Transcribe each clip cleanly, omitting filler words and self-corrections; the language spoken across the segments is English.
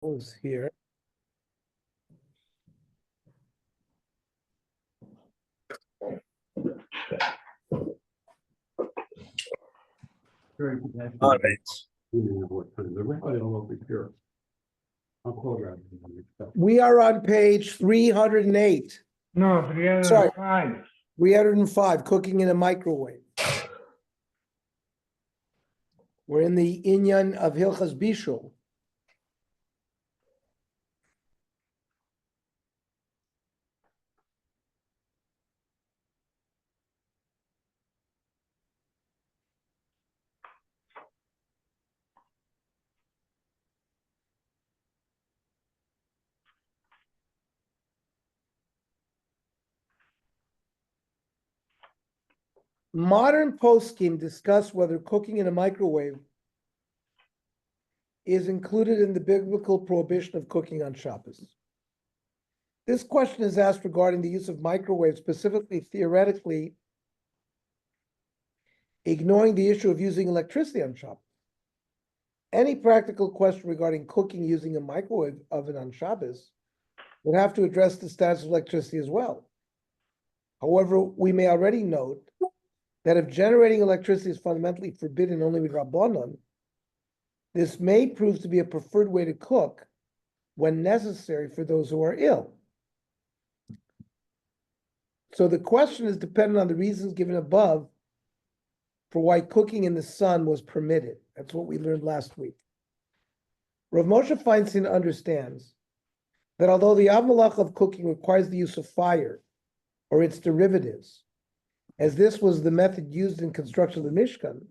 was here. All right. We are on page 308. No, Sorry. 305. 305, cooking in a microwave. We're in the inyan of Hilchas Bishul. Modern poskim discuss whether cooking in a microwave is included in the biblical prohibition of cooking on Shabbos. This question is asked regarding the use of microwaves, specifically theoretically, ignoring the issue of using electricity on Shabbos. Any practical question regarding cooking using a microwave oven on Shabbos would have to address the status of electricity as well. However, we may already note that if generating electricity is fundamentally forbidden only with Rabbanan, this may prove to be a preferred way to cook when necessary for those who are ill. So the question is dependent on the reasons given above for why cooking in the sun was permitted. That's what we learned last week. Rav Moshe Feinstein understands that although the Av Malach of cooking requires the use of fire or its derivatives, as this was the method used in construction of the Mishkan,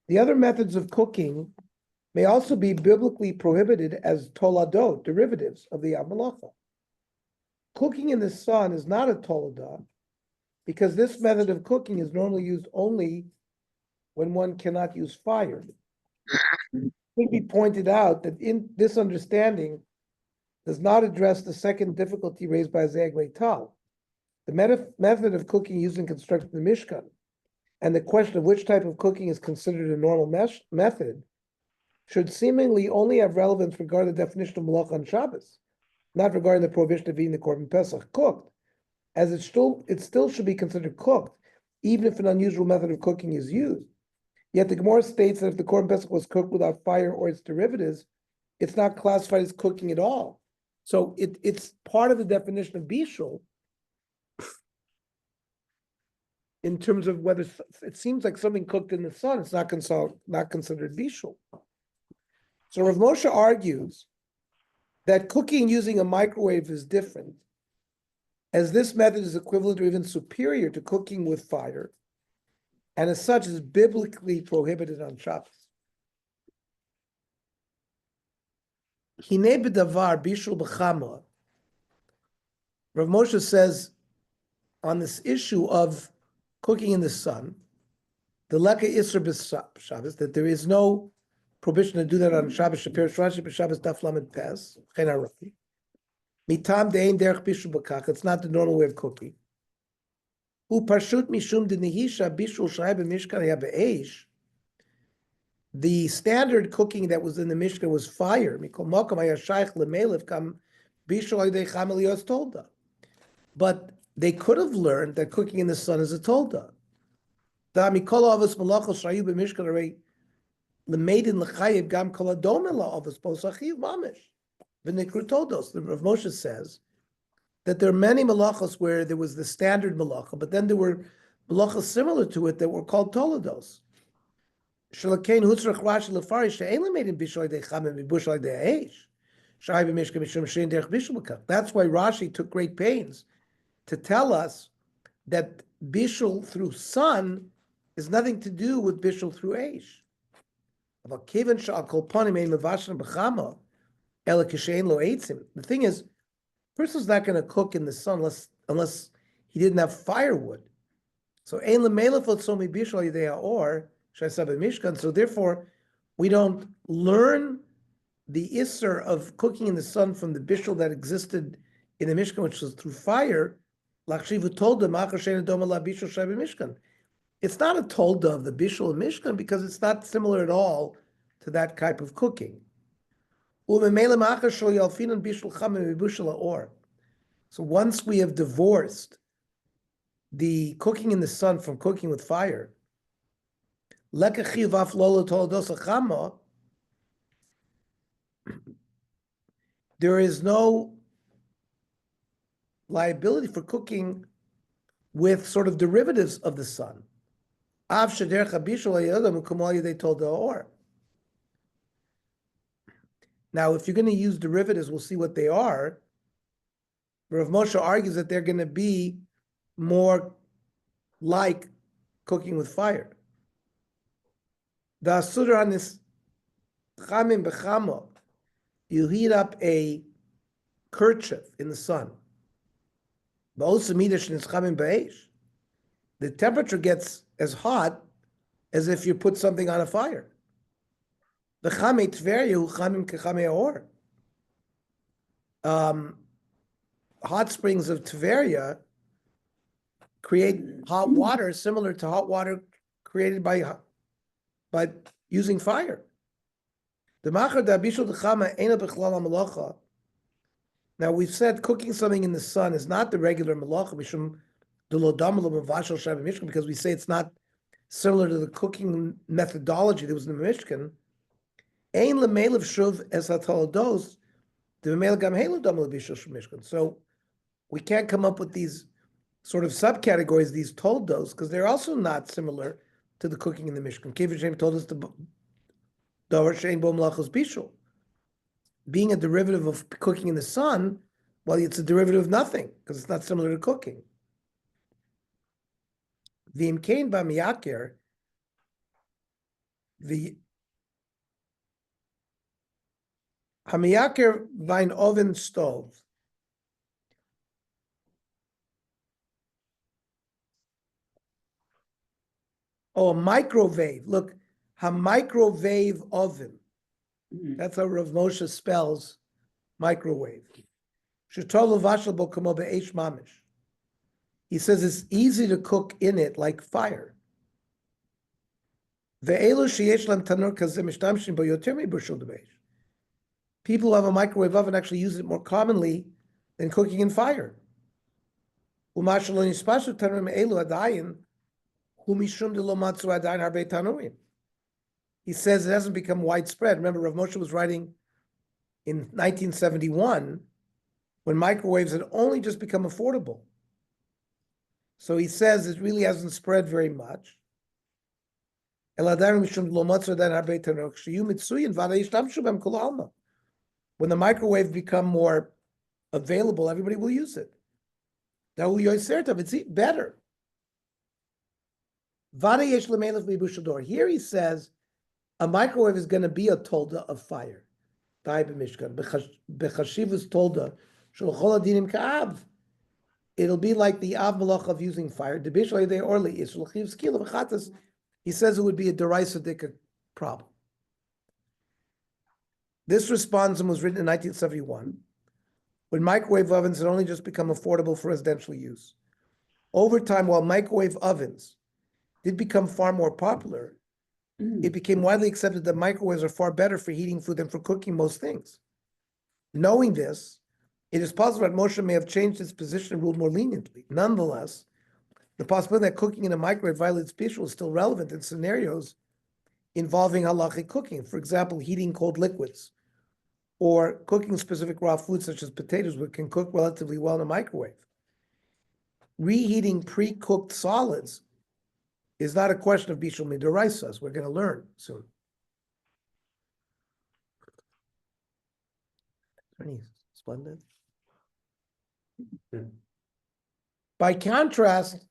the other methods of cooking may also be biblically prohibited as toladot, derivatives of the Av Malacha. Cooking in the sun is not a toladah because this method of cooking is normally used only when one cannot use fire. It should be pointed out that in this understanding does not address the second difficulty raised by Zeg Leital. The method of cooking used in constructing the Mishkan and the question of which type of cooking is considered a normal method should seemingly only have relevance regarding the definition of malach on Shabbos, not regarding the prohibition of eating the korban pesach cooked, as it still should be considered cooked, even if an unusual method of cooking is used. Yet the Gemara states that if the korban pesach was cooked without fire or its derivatives, it's not classified as cooking at all. So it's part of the definition of bishul in terms of whether it seems like something cooked in the sun, it's not considered bishul. So Rav Moshe argues that cooking using a microwave is different, as this method is equivalent or even superior to cooking with fire, and as such is biblically prohibited on Shabbos. Hinei b'davar bishul b'chama. Rav Moshe says on this issue of cooking in the sun, the leka isra b'Shabbos, that there is no prohibition to do that on Shabbos. Shapir Rashi b'Shabbos daf lamed pes chen harafi. Mitam de'ein derech bishul b'kach. It's not the normal way of cooking. U parshut mishum denehisha bishul shai b'mishkan haya be'eish. The standard cooking that was in the Mishnah was fire. Mikol makom haya shaykh lemelef kam bishul yidei cham eliyos tolda. But they could have learned that cooking in the sun is a tolda. Da mikol avos malachos shayu b'mishkan arei lemeidin lechayev gam kol adom ela avos posachiv mamish v'nikru toldos. The Rav Moshe says that there are many malachos where there was the standard malacha, but then there were malachos similar to it that were called tolados. Shalakein hutzrach Rashi lefarish she'ein lemeidin bishul yidei cham mibushal yidei eish. Shai b'mishkan mishum shein derech bishul b'kach. That's why Rashi took great pains to tell us that bishul through sun is nothing to do with bishul through eish. The thing is, a person's not going to cook in the sun unless he didn't have firewood. So so therefore, we don't learn the isser of cooking in the sun from the bishul that existed in the Mishkan, which was through fire. It's not a tolda of the bishul of Mishkan because it's not similar at all to that type of cooking. So once we have divorced the cooking in the sun from cooking with fire, there is no liability for cooking with sort of derivatives of the sun. Now, if you're going to use derivatives, we'll see what they are. Rav Moshe argues that they're going to be more like cooking with fire. You heat up a kerchief in the sun. The temperature gets as hot as if you put something on a fire. Hot springs of Tveria create hot water similar to hot water created by using fire. Now we've said cooking something in the sun is not the regular malacha because we say it's not similar to the cooking methodology that was in the Mishkan. So we can't come up with these sort of subcategories, these toldos, because they're also not similar to the cooking in the Mishkan. Kevin Shem told us being a derivative of cooking in the sun, well, it's a derivative of nothing, because it's not similar to cooking. The imkain b'miyakir, the hamiyakir v'in oven stove. Oh, a microwave. Look, microwave oven. That's how Rav Moshe spells microwave. He says it's easy to cook in it like fire. People who have a microwave oven actually use it more commonly than cooking in fire. He says it hasn't become widespread. Remember, Rav Moshe was writing in 1971 when microwaves had only just become affordable. So he says it really hasn't spread very much. When the microwave become more available, everybody will use it. It's better. Here he says a microwave is going to be a tolda of fire. It'll be like the av malach of using fire. He says it would be a derisive problem. This response was written in 1971, when microwave ovens had only just become affordable for residential use. Over time, while microwave ovens did become far more popular, it became widely accepted that microwaves are far better for heating food than for cooking most things. Knowing this, it is possible that Moshe may have changed his position and ruled more leniently. Nonetheless, the possibility that cooking in a microwave violates Bishul is still relevant in scenarios involving halachic cooking. For example, heating cold liquids or cooking specific raw foods such as potatoes, which can cook relatively well in a microwave. Reheating pre-cooked solids is not a question of Bishul Midoraisa, as we're going to learn soon. Splendid. By contrast,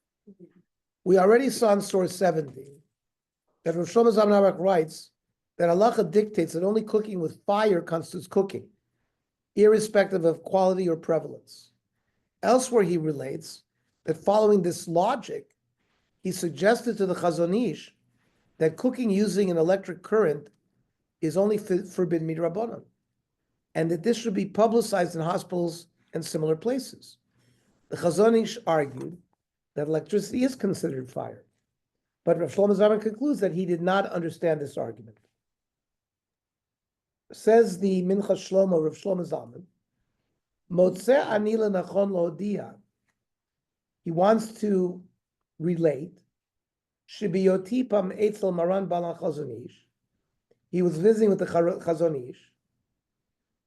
we already saw in source 70 that Rosh Hashanah writes that halacha dictates that only cooking with fire constitutes cooking, irrespective of quality or prevalence. Elsewhere, he relates that following this logic, he suggested to the Chazon Ish that cooking using an electric current is only forbidden midrabanan, and that this should be publicized in hospitals and similar places. The Chazon Ish argued that electricity is considered fire, but Rav Shlomo Zalman concludes that he did not understand this argument. Says the Mincha Shlomo, Rav Shlomo Zalman, Motzeh ani lenachon lohodia. He wants to relate. Shibiyoti pam etzel maran balan chazon ish. He was visiting with the Chazon Ish.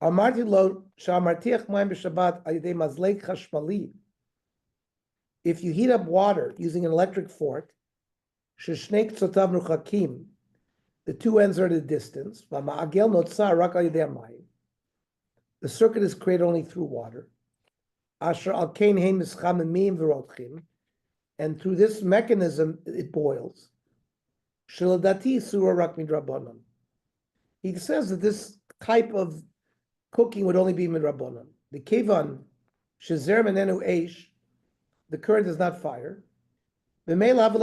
Amarti lo shamartiach mayim b'Shabbat ayidei mazleik chashmali. If you heat up water using an electric fork, sheshneik tzotav ruchakim, the two ends are at a distance. V'ma'agel notzar rak ayidei mayim. The circuit is created only through water. Asher al kein hein mischamimim v'rotchim, and through this mechanism it boils. Sheladati surah rak midrabanan. He says that this type of cooking would only be midrabanan. The kevan shezer menenu eish, the current is not fire. He wants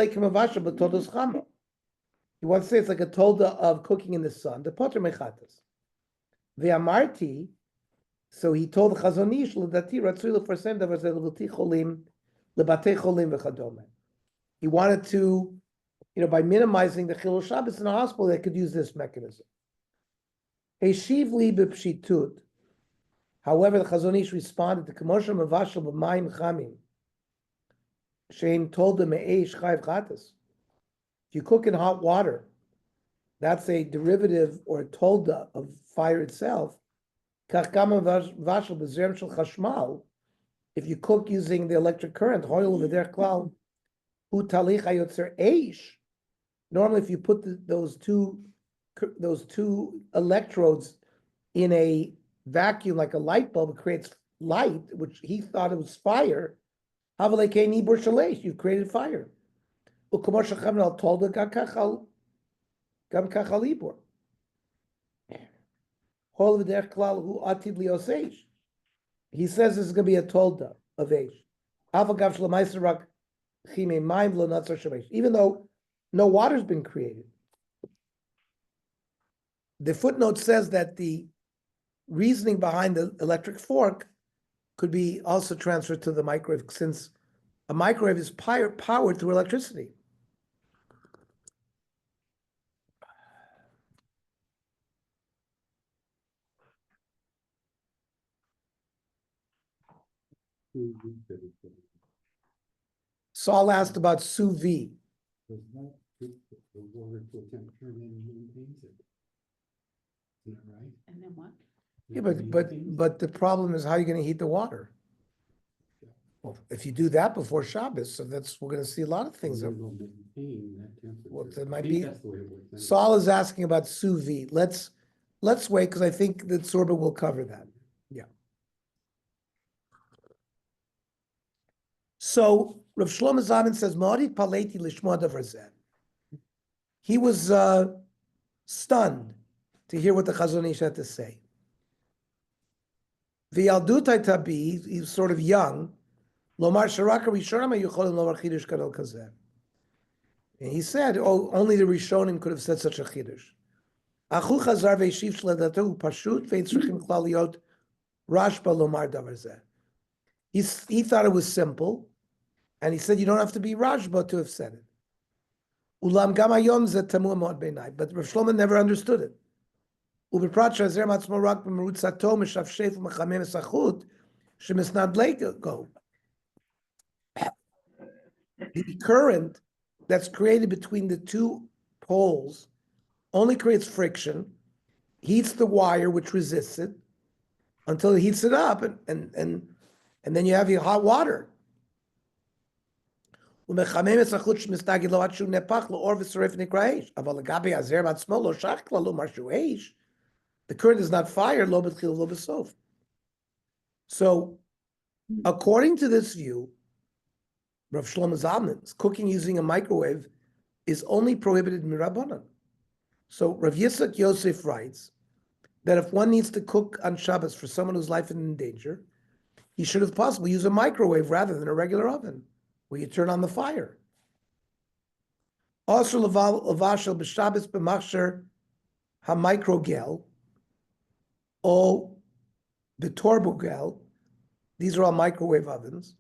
to say it's like a tolda of cooking in the sun. The potter mechatas. The amarti. So he told the Chazon Ish l'dati ratzui lefarsem davar zeh l'bati cholim lebatei cholim v'chadome. He wanted to, by minimizing the chilul Shabbos in a hospital, they could use this mechanism. Heshiv li b'pshitut. However, the Chazon Ish responded to Kamosha Mavashal b'mayim chamim. Shein told the me'eish chayv chatas. If you cook in hot water, that's a derivative or a tolda of fire itself. If you cook using the electric current, normally if you put those two electrodes in a vacuum like a light bulb, it creates light, which he thought it was fire. You've created fire. He says this is going to be a tolda of Eish. Even though no water's been created. The footnote says that the reasoning behind the electric fork could be also transferred to the microwave, since a microwave is powered through electricity. Saul asked about sous vide. Does not cook the water to a temperature and then maintains it. Is that right? And then what? Yeah, but the problem is how you're going to heat the water. Well, if you do that before Shabbos, so we're going to see a lot of things. We're going to maintain that temperature. Well, there might I think be. that's the way it works. Saul is asking about sous vide. Let's wait, because I think that Tzurba will cover that. Yeah. So Rav Shlomo Zalman says, "Ma'ari paleti lishma davar zeh." He was stunned to hear what the Chazon Ish had to say. V'yaldutai tabi, he's sort of young. Lomar sharaka rishonim yucholim lomar chidush gadol kazeh. And he said, "Oh, only the Rishonim could have said such a chidush." Achu chazar ve'shiv shledatu pashut ve'tzrichim klaliot rashba lomar davar zeh. He thought it was simple, and he said you don't have to be Rashba to have said it. Ulam gam hayom zeh tamua mod beinai, but Rav Shlomo never understood it. Ubeprat shazer matzmo rak b'merutzato meshafshef u'mechamem esachut shemisnad go. The current that's created between the two poles only creates friction, heats the wire which resists it until it heats it up, and then you have your hot water. The current is not fire, lo b'tchil, lo b'sof. So, according to this view, Rav Shlomo Zalman's cooking using a microwave is only prohibited M'Rabanan. So Rav Yitzchak Yosef writes that if one needs to cook on Shabbos for someone whose life is in danger, he should, if possible, use a microwave rather than a regular oven, where you turn on the fire. Also, lavashel b'Shabbos b'machsher ha-microgel or b'torbogel. These are all microwave ovens.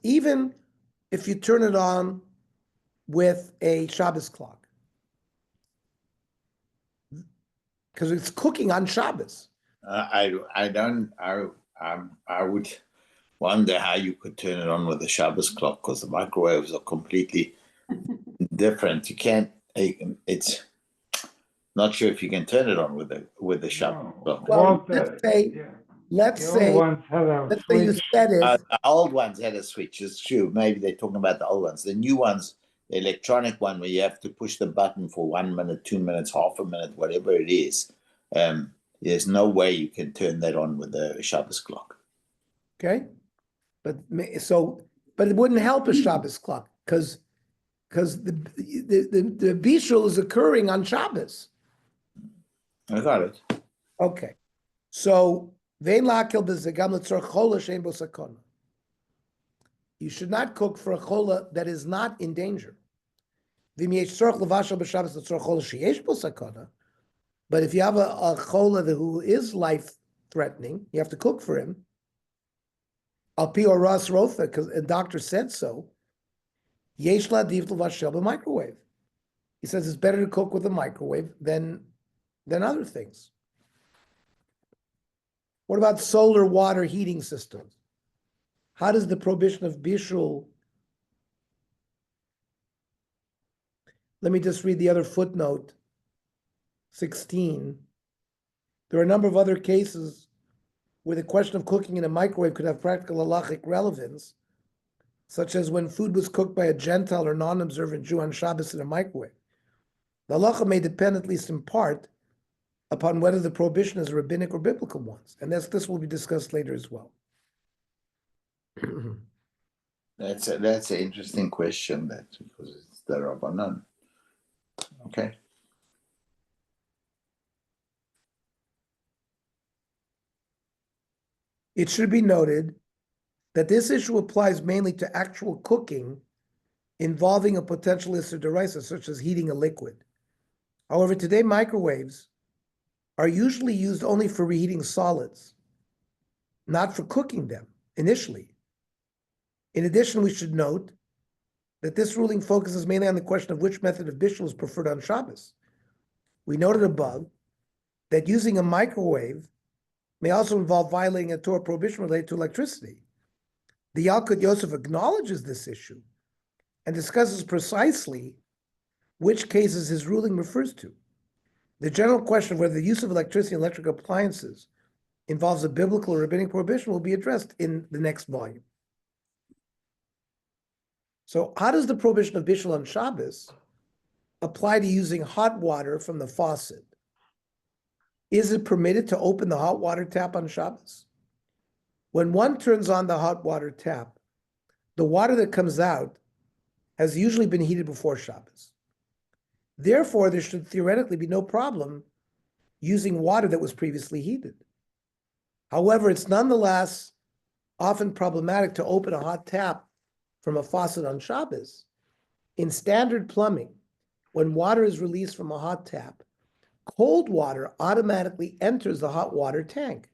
Even if you turn it on with a Shabbos clock. because it's cooking on Shabbos. I would wonder how you could turn it on with a Shabbos clock, because the microwaves are completely different. You can't. It's not sure if you can turn it on with the Shabbos clock. Well, let's say you set it. The old ones had a switch. It's true. Maybe they're talking about the old ones. The new ones, the electronic one, where you have to push the button for 1 minute, 2 minutes, half a minute, whatever it is. There's no way you can turn that on with a Shabbos clock. Okay, but it wouldn't help a Shabbos clock because the bishul is occurring on Shabbos. I got it. Okay, so vein lakil b'zegam l'tzor chola shein bo sakona. You should not cook for a chola that is not in danger. V'im yesh tzorch levashal b'Shabbos l'tzor chola sheyesh bo sakona. But if you have a chola who is life-threatening, you have to cook for him. Al pi or ras rotha, because a doctor said so. Yesh la'adiv l'vashel b'microwave. He says it's better to cook with a microwave than other things. What about solar water heating systems? How does the prohibition of bishul? Let me just read the other footnote. 16. There are a number of other cases where the question of cooking in a microwave could have practical halachic relevance, such as when food was cooked by a Gentile or non-observant Jew on Shabbos in a microwave. The halacha may depend, at least in part, upon whether the prohibition is rabbinic or biblical ones, and this will be discussed later as well. That's an interesting question, because it's the Rabbanan. Okay. It should be noted that this issue applies mainly to actual cooking involving a potential issur d'oraisa, such as heating a liquid. However, today microwaves are usually used only for reheating solids, not for cooking them initially. In addition, we should note that this ruling focuses mainly on the question of which method of bishul is preferred on Shabbos. We noted above that using a microwave may also involve violating a Torah prohibition related to electricity. The Yalkut Yosef acknowledges this issue and discusses precisely which cases his ruling refers to. The general question of whether the use of electricity and electric appliances involves a biblical or rabbinic prohibition will be addressed in the next volume. So how does the prohibition of bishul on Shabbos apply to using hot water from the faucet? Is it permitted to open the hot water tap on Shabbos? When one turns on the hot water tap, the water that comes out has usually been heated before Shabbos. Therefore, there should theoretically be no problem using water that was previously heated. However, it's nonetheless often problematic to open a hot tap from a faucet on Shabbos. In standard plumbing, when water is released from a hot tap, cold water automatically enters the hot water tank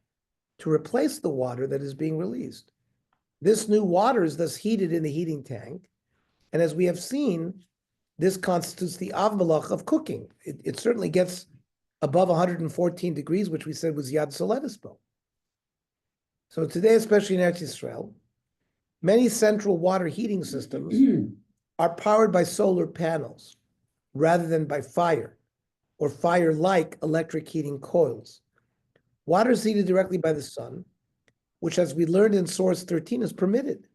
to replace the water that is being released. This new water is thus heated in the heating tank, and as we have seen, this constitutes the avmalach of cooking. It certainly gets above 114 degrees, which we said was Yad Soledispo. So today, especially in Eretz Yisrael, many central water heating systems are powered by solar panels rather than by fire, or fire-like electric heating coils. Water is heated directly by the sun, which, as we learned in source 13, is permitted.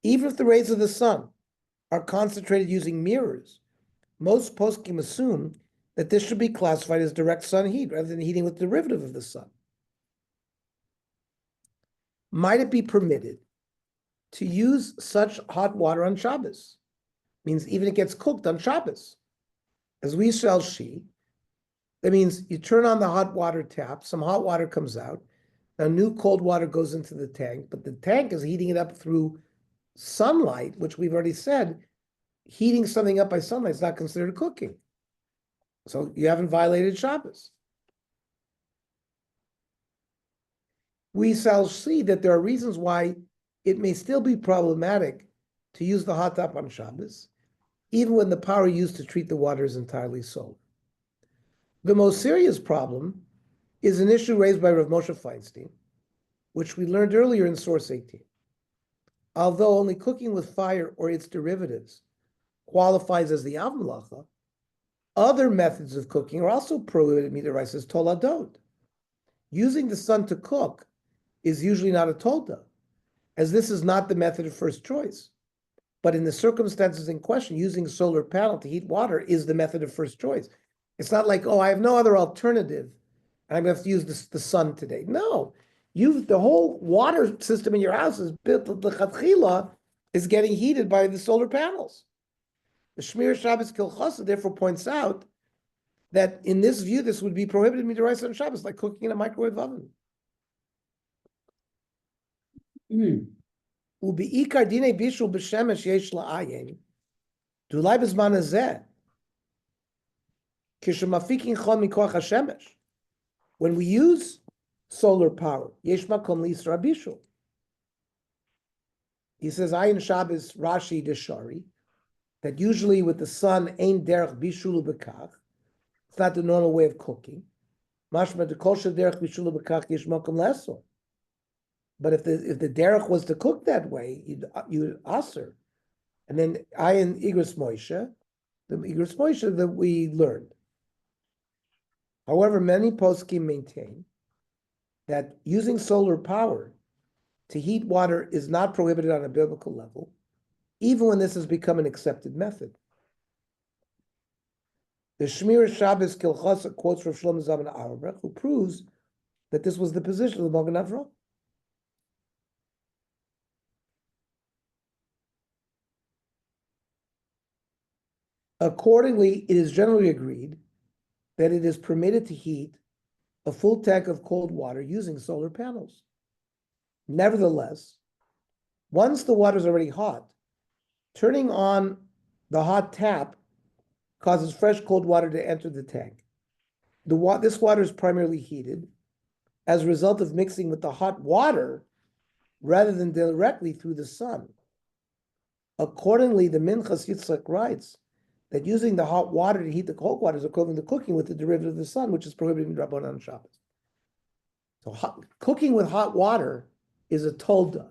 Even if the rays of the sun are concentrated using mirrors, most poskim assume that this should be classified as direct sun heat rather than heating with derivative of the sun. Might it be permitted to use such hot water on Shabbos? Means even it gets cooked on Shabbos. As we shall see, that means you turn on the hot water tap, some hot water comes out, now new cold water goes into the tank, but the tank is heating it up through sunlight, which we've already said, heating something up by sunlight is not considered cooking. So you haven't violated Shabbos. We shall see that there are reasons why it may still be problematic to use the hot tap on Shabbos, even when the power used to treat the water is entirely solar. The most serious problem is an issue raised by Rav Moshe Feinstein, which we learned earlier in source 18. Although only cooking with fire or its derivatives qualifies as the Av Melacha, other methods of cooking are also prohibited midaraisa as toladot. Using the sun to cook is usually not a tolda, as this is not the method of first choice. But in the circumstances in question, using a solar panel to heat water is the method of first choice. It's not like, oh, I have no other alternative, and I'm going to have to use the sun today. No, the whole water system in your house is built. The chatchila is getting heated by the solar panels. The Shmir Shabbos Kilchasa therefore points out that in this view, this would be prohibited midaraisa on Shabbos, like cooking in a microwave oven. ובעיקר דיני בישול בשמש יש לעיין, ואולי בזמן הזה, כשמפיקים חום מכוח השמש, when we use solar power, יש מקום לישראל בישול. He says, Ayin Shabbos Rashi Deshari, that usually with the sun, ein derech bishulu bekach, it's not the normal way of cooking. Mashma de kol derech bishulu bekach yesh makom lesor. But if the derech was to cook that way, you'd aser. And then Ayin Igros Moshe, the Igros Moshe that we learned. However, many poskim maintain that using solar power to heat water is not prohibited on a biblical level, even when this has become an accepted method. The Shmir Shabbos Kilchasa quotes Rav Shlomo Zalman Auerbach, who proves that this was the position of the Magen Avraham. Accordingly, it is generally agreed that it is permitted to heat a full tank of cold water using solar panels. Nevertheless, once the water is already hot, turning on the hot tap causes fresh cold water to enter the tank. This water is primarily heated as a result of mixing with the hot water rather than directly through the sun. Accordingly, the Minchas Yitzchak writes that using the hot water to heat the cold water is equivalent to cooking with the derivative of the sun, which is prohibited in Rabbanan and Shabbos. So cooking with hot water is a tolda.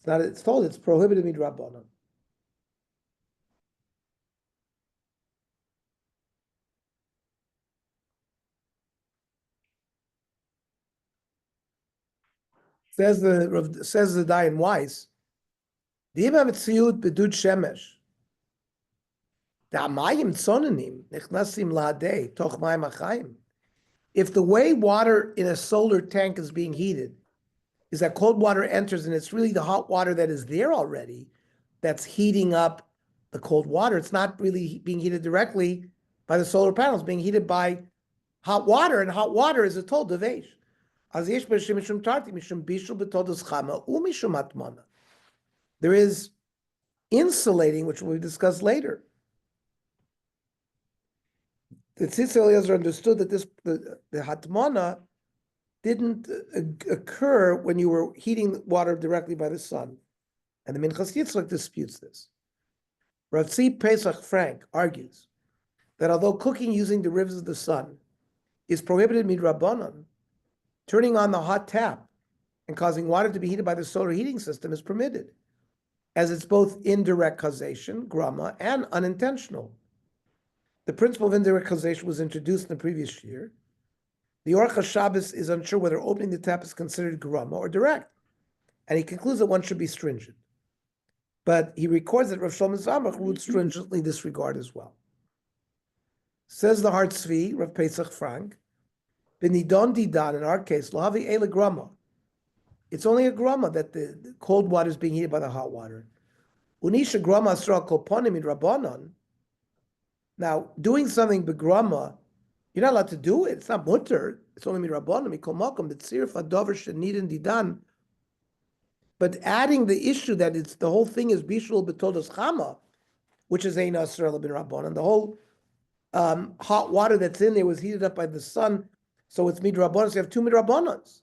It's told it's prohibited in Rabbanan. Says the Dayan Weiss, the Imam Tziyut Bedud Shemesh, the Amayim Tzonanim Nechnasim Ladei Toch Mayim Achayim. If the way water in a solar tank is being heated is that cold water enters and it's really the hot water that is there already that's heating up the cold water. It's not really being heated directly by the solar panels, being heated by hot water, and hot water is a tol devesh. There is insulating, which we'll discuss later. The Tzitz Eliezer understood that the hatmana didn't occur when you were heating water directly by the sun. And the Minchas Yitzchak disputes this. Rav Tzvi Pesach Frank argues that although cooking using derivatives of the sun is prohibited midrabanan, turning on the hot tap and causing water to be heated by the solar heating system is permitted, as it's both indirect causation, grama, and unintentional. The principle of indirect causation was introduced in the previous year. The Orach HaShabbos is unsure whether opening the tap is considered grama or direct, and he concludes that one should be stringent. But he records that Rav Shlomo Zamach would stringently disregard as well. Says the Har Tzvi, Rav Pesach Frank, B'nidon didan, in our case, lahavi ele grama. It's only a grama that the cold water is being heated by the hot water. Unisha grama asra kolponim in rabbanon. Now, doing something begrama, you're not allowed to do it. It's not mutter. It's only mirabbanim. Mikol makom b'tzir fadover shenidin didan. But adding the issue that it's the whole thing is bishul b'todos chama, which is ein asra bin rabbanon. The whole hot water that's in there was heated up by the sun, so it's midrabbanon. So you have two midrabbonons.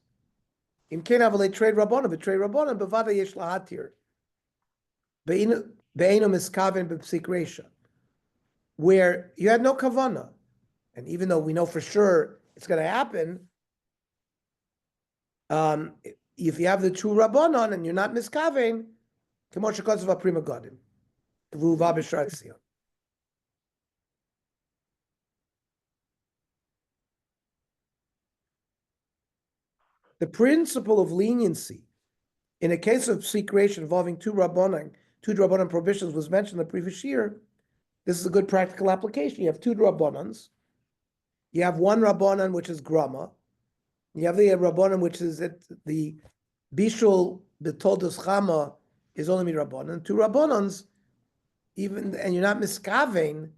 Im ken avalei trade rabbanon, b'trade rabbanon b'vada yesh lahatir. Be'enu miskaven b'psik reisha, where you had no kavana, And even though we know for sure it's going to happen, if you have the true Rabbanon and you're not miskaven, k'mo shekotzav prima godim, v'uva b'shar tzion. The principle of leniency in a case of secretion involving two Rabbanan prohibitions was mentioned in the previous year. This is a good practical application. You have two Rabbanans. You have one Rabbanan, which is Grama. You have the Rabbanan, which is that the Bishul B'Toldos Chama is only Rabbanan. Two Rabbanans, even, and you're not miskaven,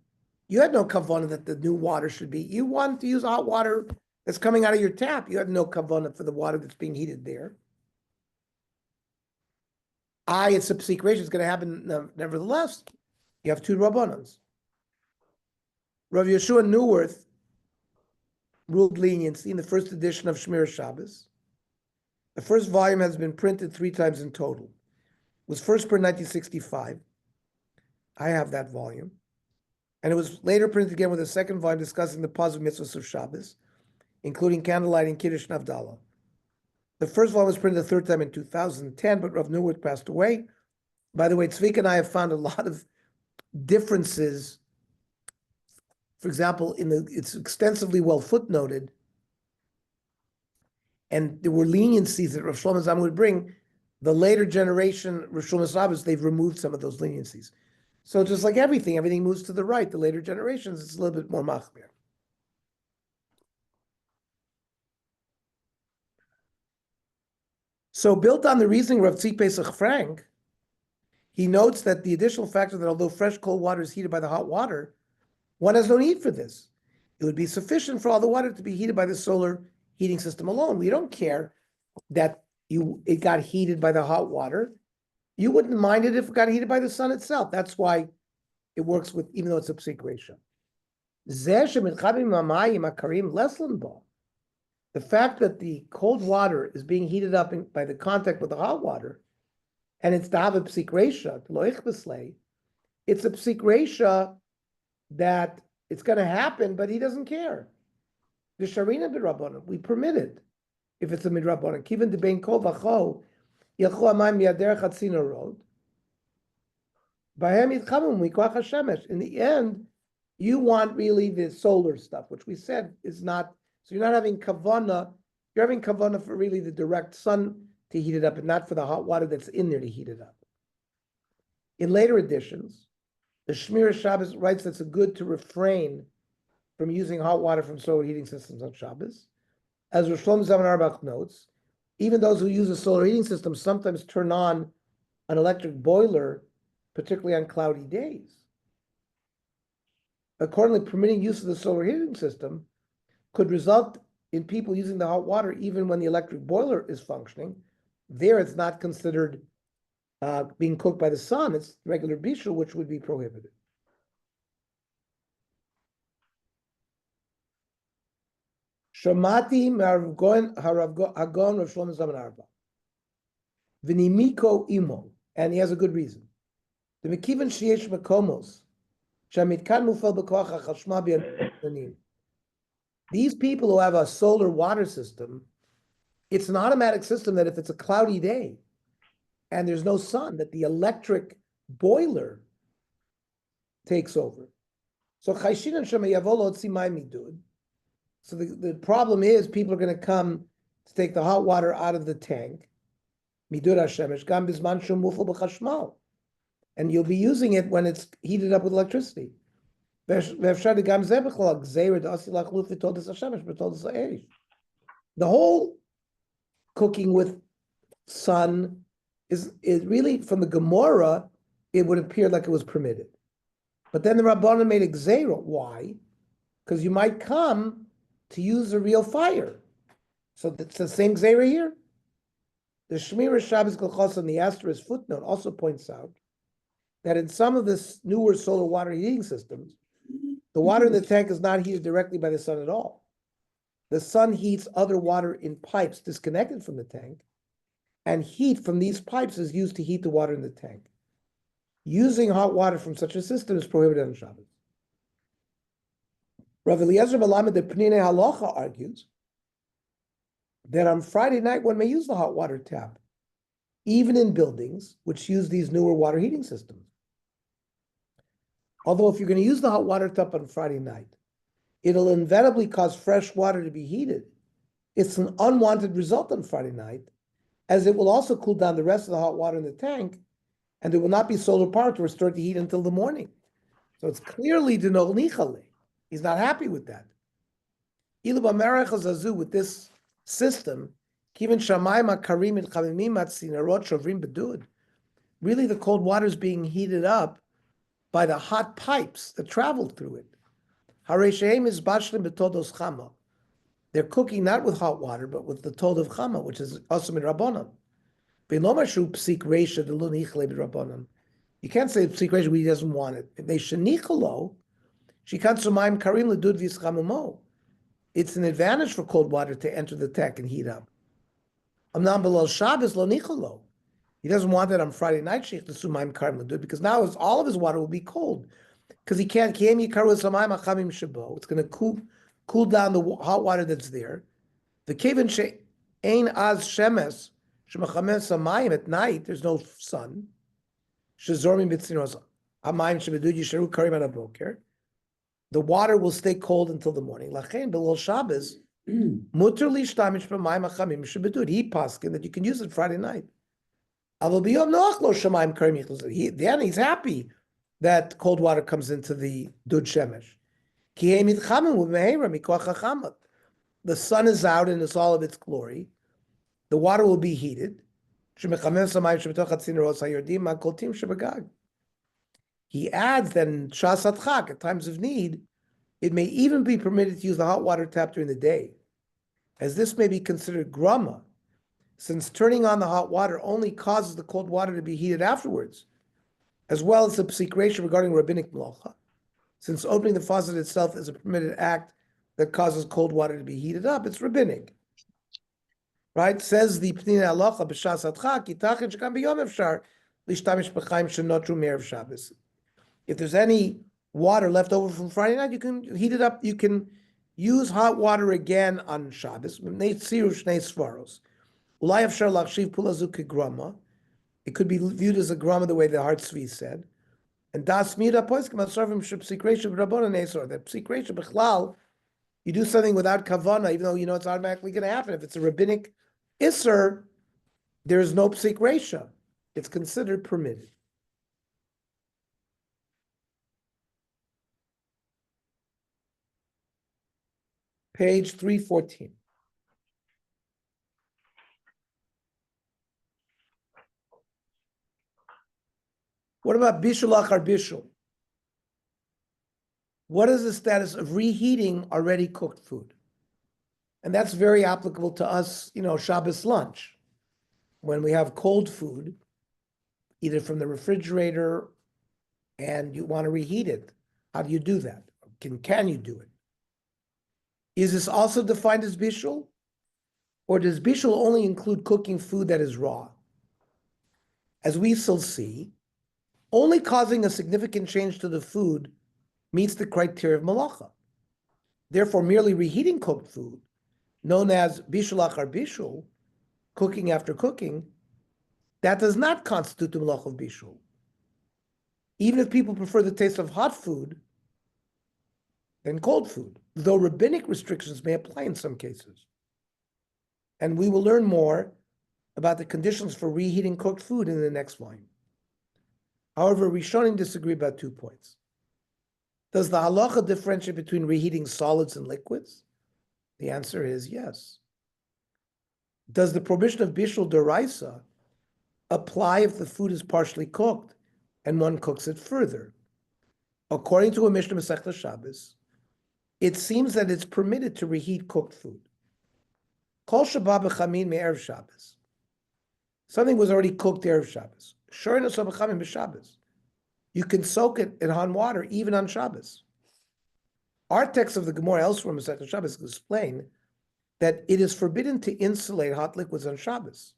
you had no kavanah that the new water should be. You want to use hot water that's coming out of your tap. You have no kavanah for the water that's being heated there. It's a secretion. It's going to happen nevertheless. You have two Rabbanans. Rav Yeshua Neuwirth ruled leniency in the first edition of Shmir Shabbos. The first volume has been printed 3 times in total. It was first printed in 1965. I have that volume. And it was later printed again with a second volume discussing the positive mitzvahs of Shabbos, including candlelight and Kiddush and Havdalah. The first volume was printed the third time in 2010, but Rav Neuwirth passed away. By the way, Tzvika and I have found a lot of differences. For example, it's extensively well footnoted, and there were leniencies that Rav Shlomo Zalman would bring. The later generation, Rav Shlomo Zalman, they've removed some of those leniencies. So just like everything moves to the right. The later generations, it's a little bit more machmir. So built on the reasoning of Tzvi Pesach Frank, he notes that the additional factor that although fresh cold water is heated by the hot water, one has no need for this. It would be sufficient for all the water to be heated by the solar heating system alone. We don't care that it got heated by the hot water. You wouldn't mind it if it got heated by the sun itself. That's why it works with, even though it's a psik ratio. The fact that the cold water is being heated up by the contact with the hot water, and it's to have a psik ratio, it's a psik ratio that it's going to happen, but he doesn't care. The Sharina b'Rabbanan, we permit it if it's a midrabbanan. Kiven debein kol v'cho yilchu amayim miyaderech hatzina road. Bahem yitchamum mikoach hashemesh. In the end, you want really the solar stuff, which we said is not. So you're not having kavana. You're having kavana for really the direct sun to heat it up, and not for the hot water that's in there to heat it up. In later editions, the Shmir Shabbos writes that it's good to refrain from using hot water from solar heating systems on Shabbos. As Rosh Shlomo Zalman Auerbach notes, even those who use a solar heating system sometimes turn on an electric boiler, particularly on cloudy days. Accordingly, permitting use of the solar heating system could result in people using the hot water even when the electric boiler is functioning. There, it's not considered being cooked by the sun. It's regular bishul, which would be prohibited. Shamati Haragon Rav Shlomo Zalman Auerbach. V'nimiko imo, and he has a good reason. The mekivan sheyesh mekomos shamitkan mufel b'koach hachashma b'yanim. These people who have a solar water system, it's an automatic system that if it's a cloudy day and there's no sun, that the electric boiler takes over. So chayshinan shema yavolo tzimai midud. So the problem is people are going to come to take the hot water out of the tank. Midud hashemesh gam bizman shum mufel b'chashmal, and you'll be using it when it's heated up with electricity. The whole cooking with sun is really, from the Gemara, it would appear like it was permitted. But then the Rabbanan made a gzeira. Why? Because you might come to use a real fire. So it's the same gzeira here. The Shmir Shabbos Kolchos on the asterisk footnote also points out that in some of the newer solar water heating systems, the water in the tank is not heated directly by the sun at all. The sun heats other water in pipes disconnected from the tank, and heat from these pipes is used to heat the water in the tank. Using hot water from such a system is prohibited on Shabbos. Rav Eliezer Melamed the Pnei Halacha argues that on Friday night one may use the hot water tap, even in buildings which use these newer water heating systems. Although if you're going to use the hot water tap on Friday night, it'll inevitably cause fresh water to be heated. It's an unwanted result on Friday night, as it will also cool down the rest of the hot water in the tank, and there will not be solar power to restore the heat until the morning. So it's clearly denol nichale. He's not happy with that. With this system, really the cold water is being heated up by the hot pipes that travel through it. They're cooking not with hot water, but with the tod of chama, which is also M'Rabanan. You can't say psik reisha when he doesn't want it. If they shenichalo, it's an advantage for cold water to enter the tank and heat up. He doesn't want that on Friday night, because now all of his water will be cold. Because he can't, it's going to cool down the hot water that's there. The kevin she'ein az shemes shemachames hamayim at night. There's no sun. Shezormim b'tzinos hamayim shebedud yisharu karim ad haboker. The water will stay cold until the morning. Lachein b'lol Shabbos muter lishtamish b'mayim hachamim shebedud. He paskin that you can use it Friday night. Avol b'yom noach lo shamayim karim yichlos. Then he's happy that cold water comes into the dud shemesh. The sun is out in all of its glory. The water will be heated. He adds that in Shas Chak, at times of need, it may even be permitted to use the hot water tap during the day, as this may be considered grama, since turning on the hot water only causes the cold water to be heated afterwards, as well as the psikration regarding rabbinic malacha, since opening the faucet itself is a permitted act that causes cold water to be heated up. It's rabbinic. Right? Says the Pnei Halacha b'shas adchak, yitachin shekam b'yom efshar lishtamish b'chaim shenotru me'erev Shabbos. If there's any water left over from Friday night, you can heat it up. You can use hot water again on Shabbos. It could be viewed as a grama the way the Hart Tzvi said. And das mira poiskim asarvim shepsikresha b'rabonan esor. That psikresha b'chlal, you do something without kavana, even though you know it's automatically going to happen. If it's a rabbinic isser, there is no psikresha. It's considered permitted. Page 314. What about bishul achar bishul? What is the status of reheating already cooked food? And that's very applicable to us, Shabbos lunch. When we have cold food, either from the refrigerator, and you want to reheat it, how do you do that? Can you do it? Is this also defined as bishul? Or does bishul only include cooking food that is raw? As we shall see, only causing a significant change to the food meets the criteria of malacha. Therefore, merely reheating cooked food, known as bishul achar bishul, cooking after cooking, that does not constitute the malacha of bishul. Even if people prefer the taste of hot food than cold food, though rabbinic restrictions may apply in some cases. And we will learn more about the conditions for reheating cooked food in the next volume. However, Rishonim disagree about 2 points. Does the halacha differentiate between reheating solids and liquids? The answer is yes. Does the prohibition of bishul d'oraisa apply if the food is partially cooked and one cooks it further? According to a Mishnah Masechta Shabbos, it seems that it's permitted to reheat cooked food. Kol shaba b'chamin me'erev Shabbos. Something was already cooked erev Shabbos. You can soak it in hot water even on Shabbos. Our text of the Gemara elsewhere in Masechta Shabbos explain that it is forbidden to insulate hot liquids on Shabbos.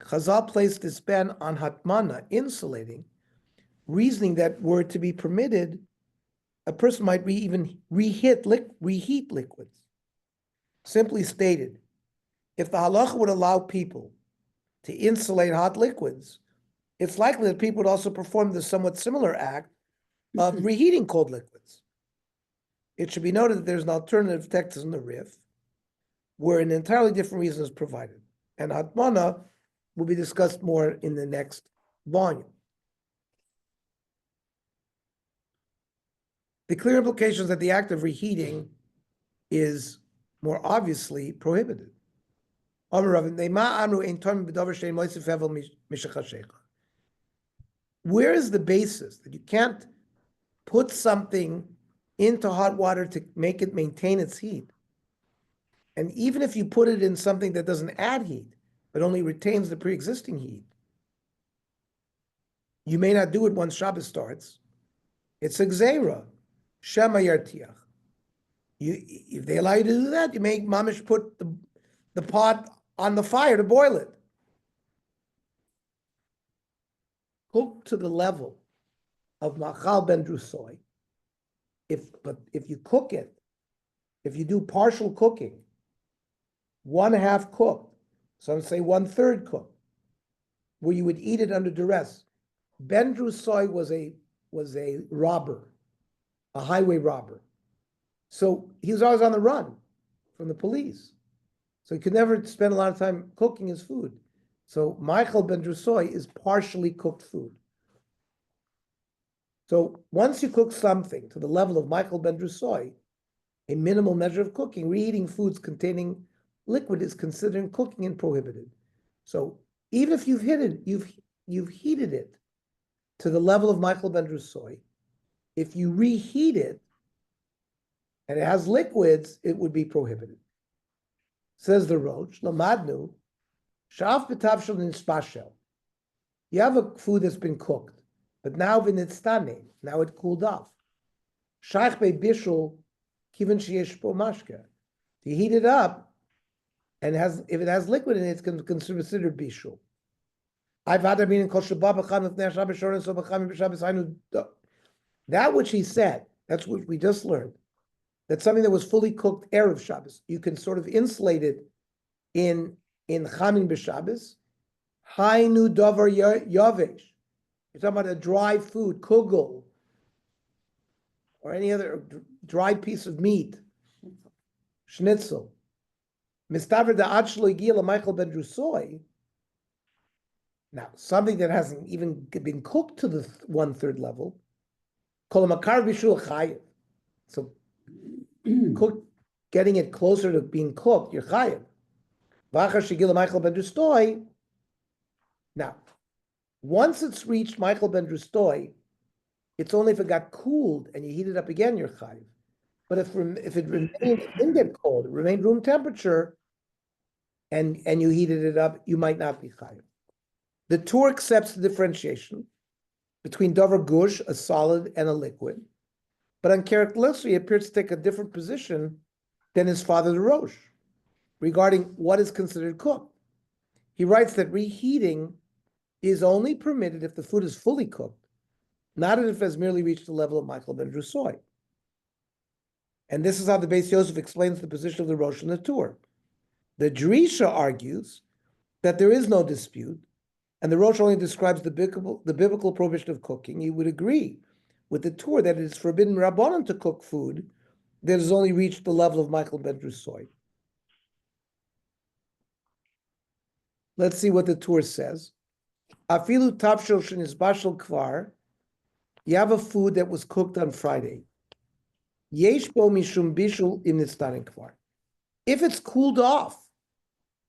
Chazal placed this ban on hatmana, insulating, reasoning that were it to be permitted, a person might even reheat liquids. Simply stated, if the halacha would allow people to insulate hot liquids, it's likely that people would also perform the somewhat similar act of reheating cold liquids. It should be noted that there's an alternative text in the Rif, where an entirely different reason is provided, and Hatmana will be discussed more in the next volume. The clear implication is that the act of reheating is more obviously prohibited. Where is the basis that you can't put something into hot water to make it maintain its heat? And even if you put it in something that doesn't add heat, but only retains the pre-existing heat, you may not do it once Shabbos starts. It's a gzeira, shema yartiach. If they allow you to do that, you may mamish put the pot on the fire to boil it. Cook to the level of machal ben drusoy. But if you cook it, if you do partial cooking, 1/2 cooked, some say 1/3 cooked, where you would eat it under duress. Ben drusoy was a robber, a highway robber. So he was always on the run from the police. So he could never spend a lot of time cooking his food. So Michael ben Drusoy is partially cooked food. So once you cook something to the level of Michael ben Drusoy, a minimal measure of cooking, reheating foods containing liquid is considered cooking and prohibited. So even if you've heated it to the level of Michael ben Drusoy, if you reheat it and it has liquids, it would be prohibited. Says the Roach, Lamadnu, Shaf b'tavshel nispashel. You have a food that's been cooked, but now v'nitztane, now it cooled off. Shaykh be bishul kiven sheyesh bo mashka. You heat it up, and if it has liquid in it, it's considered bishul. That which he said, that's what we just learned. That's something that was fully cooked Erev Shabbos. You can sort of insulate it in Chamin b'Shabbos. Hainu davar yavesh. You're talking about a dry food, kugel, or any other dry piece of meat, schnitzel. Mistaver da'ad shlo igia Michael ben Drusoy. Now, something that hasn't even been cooked to the 1/3 level, kol makar b'shul chayiv. So, getting it closer to being cooked, you're chayiv. V'achar shegila Michael ben Drusoy. Now, once it's reached Michael ben Drusoy, it's only if it got cooled and you heat it up again, you're chayiv. But if it didn't get cold, it remained room temperature, and you heated it up, you might not be chayiv. The Tur accepts the differentiation between davar gush, a solid, and a liquid, but on characteristically, he appears to take a different position than his father, the Rosh, regarding what is considered cooked. He writes that reheating is only permitted if the food is fully cooked, not if it has merely reached the level of Michael ben Drusoy. And this is how the Beis Yosef explains the position of the Rosh and the Tur. The Drisha argues that there is no dispute, and the Rosh only describes the biblical prohibition of cooking. He would agree with the Tur that it is forbidden M'Rabanan to cook food that has only reached the level of Michael ben Drusoy. Let's see what the Tur says. Afilu tavshel shenizbashel kvar. You have a food that was cooked on Friday. Yesh bo mishum bishul im nitztanen kvar. If it's cooled off,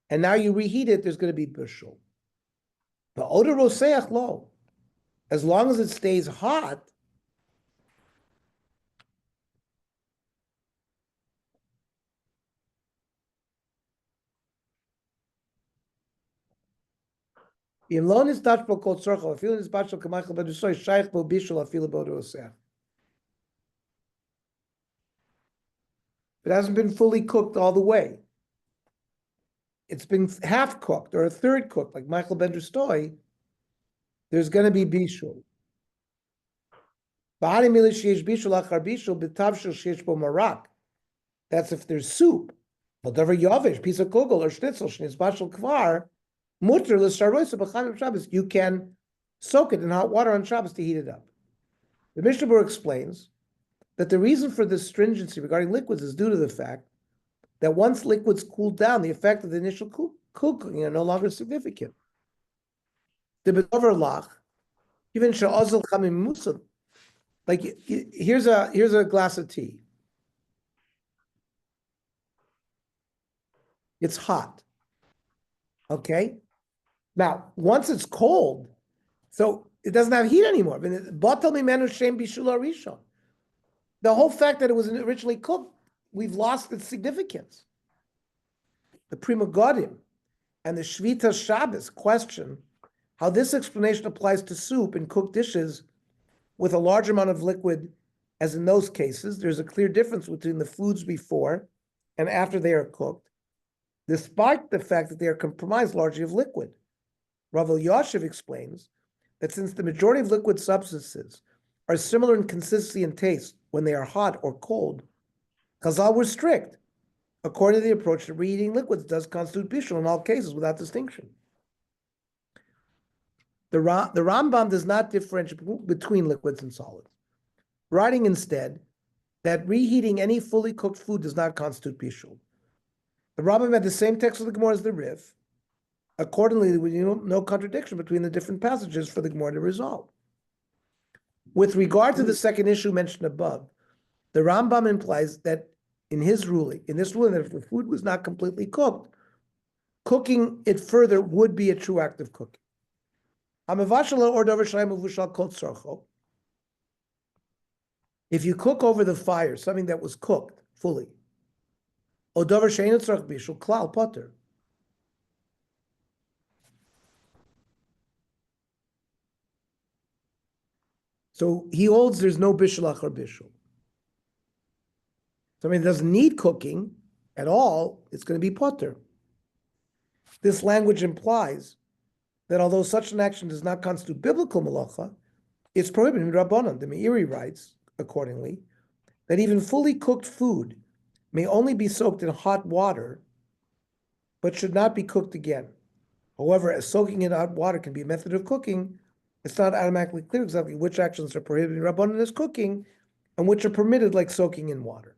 and now you reheat it, there's going to be bishul. But odor roseach lo. As long as it stays hot, if it hasn't been fully cooked all the way, it's been half cooked or a third cooked, like Michael ben Drusoy, there's going to be bishul. That's if there's soup. Whatever yavish, piece of kugel or schnitzel, shnizbashel kvar, mutter l'sharoisa b'chanim Shabbos. You can soak it in hot water on Shabbos to heat it up. The Mishnah Berurah explains that the reason for this stringency regarding liquids is due to the fact that once liquids cool down, the effect of the initial cooking are no longer significant. The bedover lach, even she'ozil chamim musa. Like here's a glass of tea. It's hot. Okay. Now, once it's cold, so it doesn't have heat anymore. The whole fact that it was originally cooked, we've lost its significance. The Prima Godim and the Shvita Shabbos question how this explanation applies to soup and cooked dishes with a large amount of liquid, as in those cases, there's a clear difference between the foods before and after they are cooked, despite the fact that they are comprised largely of liquid. Rav Elyashiv explains that since the majority of liquid substances are similar in consistency and taste when they are hot or cold, Chazal were strict, according to the approach that reheating liquids does constitute bishul in all cases without distinction. The Rambam does not differentiate between liquids and solids, writing instead that reheating any fully cooked food does not constitute bishul. The Rambam had the same text of the Gemara as the Rif. Accordingly, there was no contradiction between the different passages for the Gemara to resolve. With regard to the second issue mentioned above, the Rambam implies that in this ruling, that if the food was not completely cooked, cooking it further would be a true act of cooking. If you cook over the fire something that was cooked fully, klal potter. So he holds there's no bishul achar bishul. Something that doesn't need cooking at all, it's going to be potter. This language implies that although such an action does not constitute biblical malacha, it's prohibited in Rabbanan. The Meiri writes, accordingly, that even fully cooked food may only be soaked in hot water, but should not be cooked again. However, as soaking in hot water can be a method of cooking, it's not automatically clear exactly which actions are prohibited in Rabbanan as cooking and which are permitted, like soaking in water.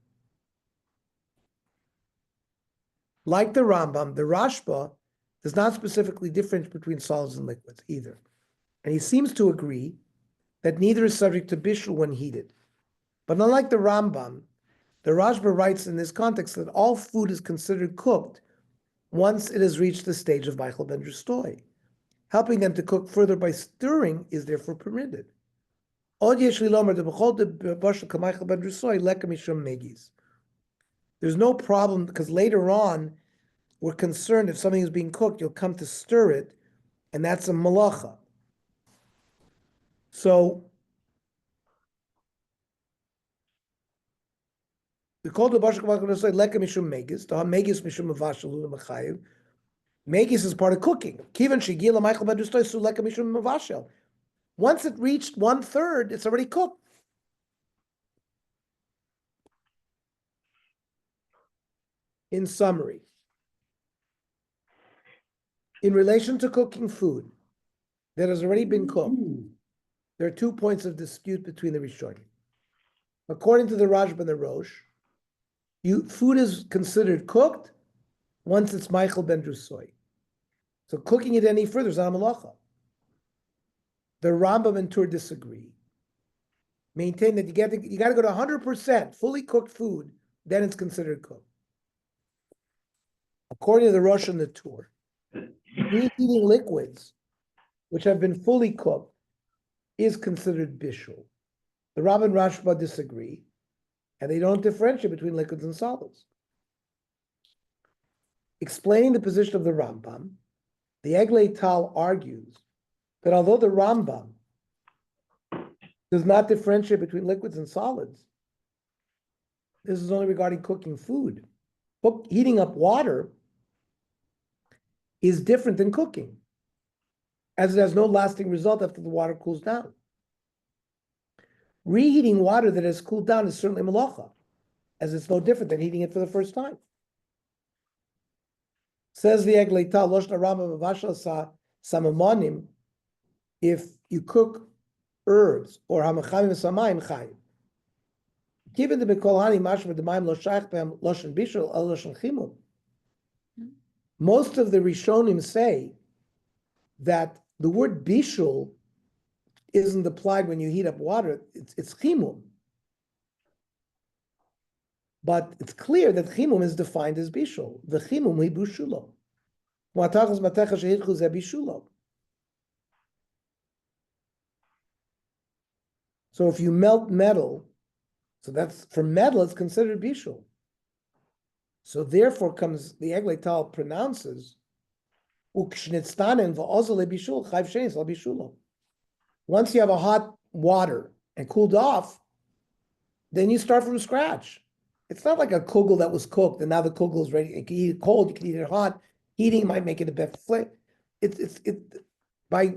Like the Rambam, the Rashba does not specifically differentiate between solids and liquids either. And he seems to agree that neither is subject to bishul when heated. But unlike the Rambam, the Rashba writes in this context that all food is considered cooked once it has reached the stage of Michael ben Drustoy. Helping them to cook further by stirring is therefore permitted. There's no problem because later on we're concerned if something is being cooked, you'll come to stir it, and that's a malacha. So the call to Bashak Mashal Leka Mishum Megis, to Megis Mishum Mavashal Machayev. Megis is part of cooking. Kivan Shigila Michael Bedustoi Suleka Mishum Mavashel. Once it reached 1/3, it's already cooked. In summary, in relation to cooking food that has already been cooked, there are 2 points of dispute between the Rishonim. According to the Rashba and the Rosh, food is considered cooked once it's Michael ben Drusoy. So cooking it any further is not a malacha. The Rambam and Tur disagree. Maintain that you got to go to 100% fully cooked food, then it's considered cooked. According to the Rosh and the Tur, reheating liquids which have been fully cooked is considered bishul. The Rambam and Rashba disagree, and they don't differentiate between liquids and solids. Explaining the position of the Rambam, the Eglei Tal argues that although the Rambam does not differentiate between liquids and solids, this is only regarding cooking food. Heating up water is different than cooking, as it has no lasting result after the water cools down. Reheating water that has cooled down is certainly malacha, as it's no different than heating it for the first time. Says the Egleita, Loshna Rama Mavashal Sa Samamonim, if you cook herbs or hamachamim samayim chayim. Given the bekolhani mashma demaim lo shaykh b'hem loshen bishul al loshen chimum. Most of the Rishonim say that the word bishul isn't applied when you heat up water, it's chimum. But it's clear that chimum is defined as bishul. The chimum hi bushulo. Mu'atachos matecha shehitchu ze bishulo. So if you melt metal, so that's for metal, it's considered bishul. So therefore comes the Eglei Tal pronounces ukshnitztanen va'ozole bishul chayv shenis al bishulo. Once you have a hot water and cooled off, then you start from scratch. It's not like a kugel that was cooked and now the kugel is ready. You can eat it cold, you can eat it hot. Heating might make it a bit flavor. It's by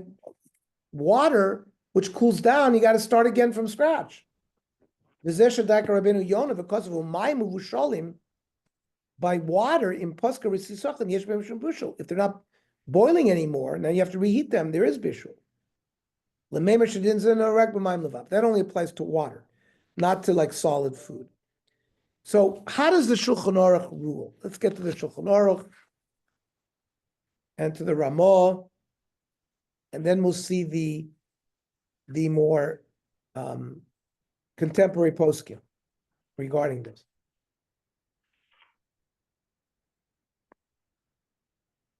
water which cools down, you got to start again from scratch. Because of by water in Paska Risisachim Yesh B'Mishum Bushel. If they're not boiling anymore, now you have to reheat them. There is bishul. That only applies to water, not to like solid food. So how does the Shulchan Aruch rule? Let's get to the Shulchan Aruch and to the Ramah, and then we'll see the more contemporary poskim regarding this.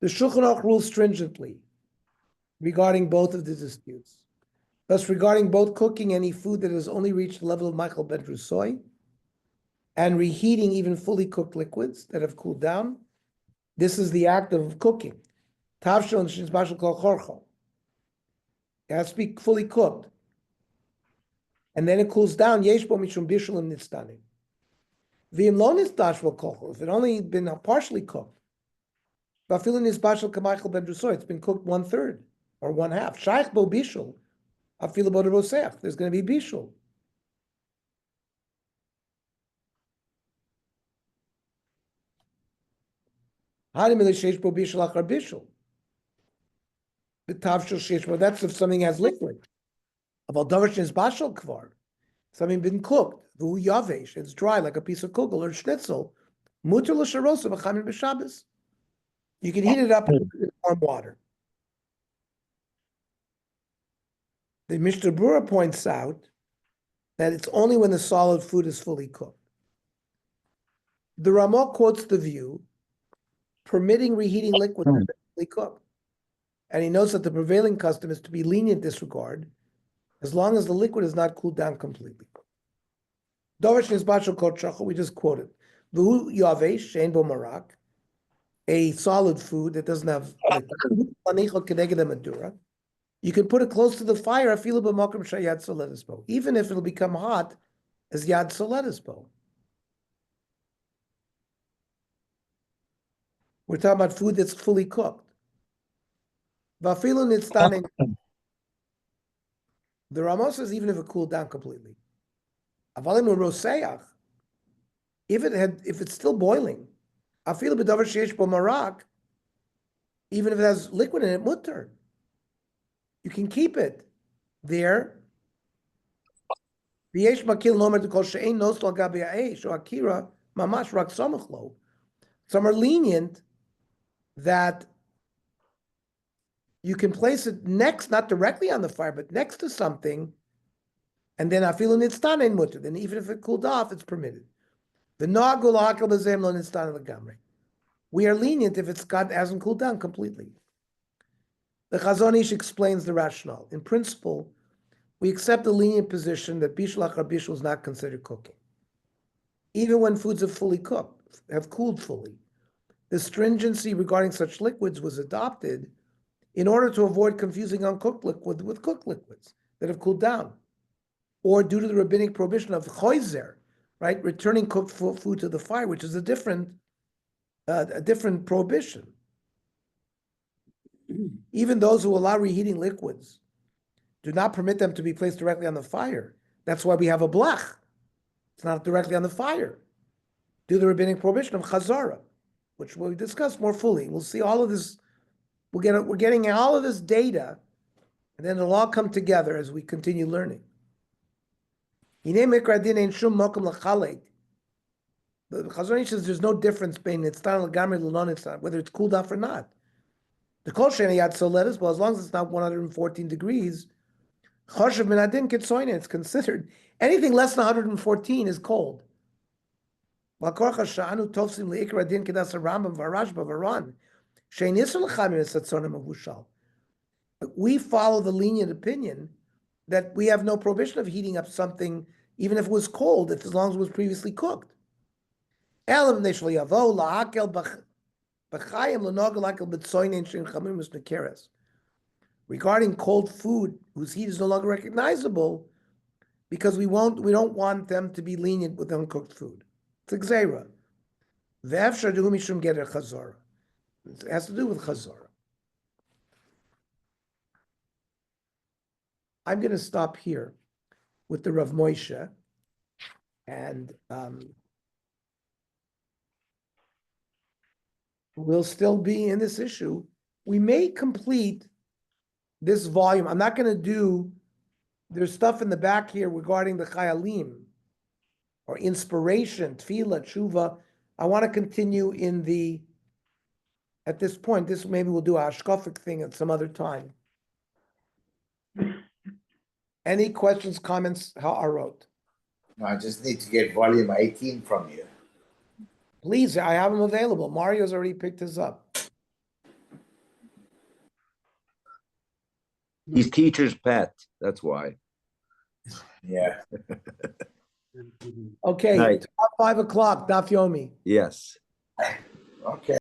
The Shulchan Aruch rules stringently regarding both of the disputes. Thus, regarding both cooking any food that has only reached the level of Michael ben Drusoy and reheating even fully cooked liquids that have cooled down, this is the act of cooking. Tavshel and shinzbashel kol chorcho. It has to be fully cooked. And then it cools down. Yesh bo mishum bishulim nitztanim. V'im lo nitzdash vel kolcho. If it only been partially cooked, v'afilu nitzbashel k'Michael ben Drusoy, it's been cooked 1/3 or 1/2. Shaykh bo bishul, afilu bo derosech. There's going to be bishul. Hanim sheish bo bishul achar bishul. That's if something has liquid. Something been cooked. It's dry like a piece of kugel or schnitzel. You can heat it up in warm water. The Mishnah Berurah points out that it's only when the solid food is fully cooked. The Ramah quotes the view permitting reheating liquid to be fully cooked. And he notes that the prevailing custom is to be lenient in this regard, as long as the liquid is not cooled down completely. We just quoted. A solid food that doesn't have liquid. You can put it close to the fire, even if it'll become hot as yad soletisbo. We're talking about food that's fully cooked. The Ramah says even if it cooled down completely. If it's still boiling, even if it has liquid in it, mutter. You can keep it there. Some are lenient that you can place it next, not directly on the fire, but next to something, and then afilu nitztan ein mutter. Then even if it cooled off, it's permitted. We are lenient if hasn't cooled down completely. The Chazon Ish explains the rationale. In principle, we accept the lenient position that bishul achar bishul is not considered cooking, even when foods have fully cooked, have cooled fully. The stringency regarding such liquids was adopted in order to avoid confusing uncooked liquid with cooked liquids that have cooled down, or due to the rabbinic prohibition of choizer, right, returning cooked food to the fire, which is a different prohibition. Even those who allow reheating liquids do not permit them to be placed directly on the fire, That's why we have a blech. It's not directly on the fire. Do the rabbinic prohibition of chazara, which we'll discuss more fully. We'll see all of this. We're getting all of this data, and then it'll all come together as we continue learning. The Chazon says there's no difference between whether it's cooled off or not. The kol sheni yad soletis, well, as long as it's not 114 degrees, choshev min adin kitzoyne, it's considered. Anything less than 114 is cold. We follow the lenient opinion that we have no prohibition of heating up something, even if it was cold, as long as it was previously cooked. Regarding cold food whose heat is no longer recognizable, because we don't want them to be lenient with uncooked food. It's a gzeira. It has to do with chazara. I'm going to stop here with the Rav Moshe, and we'll still be in this issue. We may complete this volume. I'm not going to do, there's stuff in the back here regarding the chayalim, or inspiration, tefillah, tshuva. I want to continue at this point, maybe we'll do a hashkafic thing at some other time. Any questions, comments, ha'arot? No, I just need to get volume 18 from you. Please, I have them available. Mario's already picked his up. He's teacher's pet, that's why. Yeah. Okay, Night. 5 o'clock, Daf Yomi. Yes. Okay.